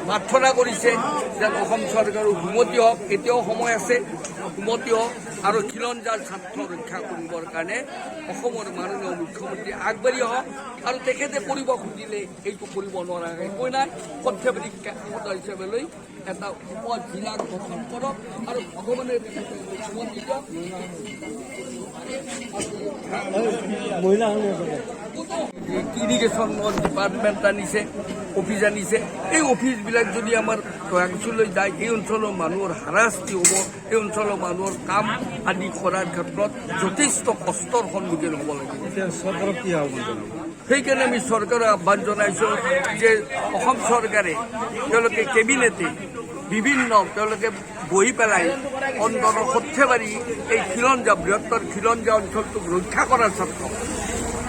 প্ৰাৰ্থনা কৰিছে যে অসম চৰকাৰৰ উন্নতি হওক, এতিয়াও সময় আছে, উন্নতি হওক আৰু খিলঞ্জীয়াৰ স্বাৰ্থ ৰক্ষা কৰিবৰ কাৰণে অসমৰ মাননীয় মুখ্যমন্ত্ৰী আগবাঢ়ি আহক আৰু তেখেতে কৰিব খুজিলে এইটো কৰিব নোৱাৰে একো নাই। সৰ্থেবাৰী সদস্য লৈ এটা উপজিলা গঠন কৰক আৰু ভগৱানে ইৰিগেশ্যনৰ ডিপাৰ্টমেণ্ট আনিছে, অফিচ আনিছে। এই অফিচবিলাক যদি আমাৰ অঞ্চললৈ যায়, এই অঞ্চলৰ মানুহৰ হাৰাশাস্তি হ'ব, এই অঞ্চলৰ মানুহৰ কাম আদি কৰাৰ ক্ষেত্ৰত যথেষ্ট কষ্টৰ সন্মুখীন হ'ব লাগিব। চৰকাৰক কি আহ্বান জনাব? সেইকাৰণে আমি চৰকাৰক আহ্বান জনাইছোঁ যে অসম চৰকাৰে তেওঁলোকে কেবিনেটে তেওঁলোকে বহি পেলাই অন্তত সৰ্থেবাৰী এই খিলঞ্জীয়া বৃহত্তৰ খিলঞ্জীয়া অঞ্চলটোক ৰক্ষা কৰাৰ স্বাৰ্থ,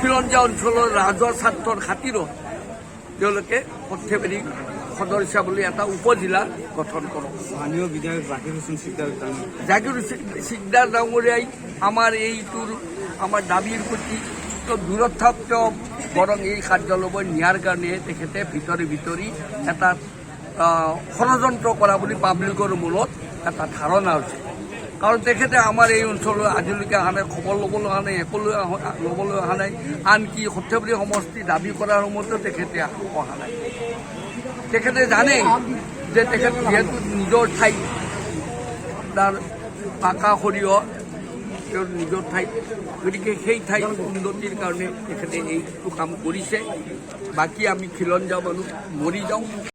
খিলঞ্জীয়া অঞ্চলৰ ৰাজহুৱা স্বাৰ্থৰ খাতিৰত তেওঁলোকে সৰ্থেবাৰী সদস্য বুলি এটা উপজিলা গঠন কৰক। স্থানীয় বিধায়ক জাকিৰ হুছেইন সিকদাৰ ডাঙৰীয়াই আমাৰ এইটোৰ আমাৰ দাবীৰ প্ৰতি দূৰত থাকতেও বৰং এই কাৰ্যালয়লৈ নিয়াৰ কাৰণে তেখেতে ভিতৰি এটা ষড়যন্ত্ৰ কৰা বুলি পাব্লিকৰ মূলত এটা ধাৰণা হৈছে। কাৰণ তেখেতে আমাৰ এই অঞ্চললৈ আজিলৈকে অহা নাই, খবৰ ল'বলৈ অহা নাই, একলৈ ল'বলৈ অহা নাই। আনকি সৰ্থেবাৰী সমষ্টি দাবী কৰাৰ সময়তো তেখেতে অহা নাই। তেখেতে জানে যে তেখেত যিহেতু নিজৰ ঠাইত তাৰ পাকা সৰিয়হ তেওঁৰ নিজৰ ঠাইত, গতিকে সেই ঠাইত উন্নতিৰ কাৰণে তেখেতে এইটো কাম কৰিছে। বাকী আমি খিলঞ্জীয়া মানুহ মৰি যাওঁ।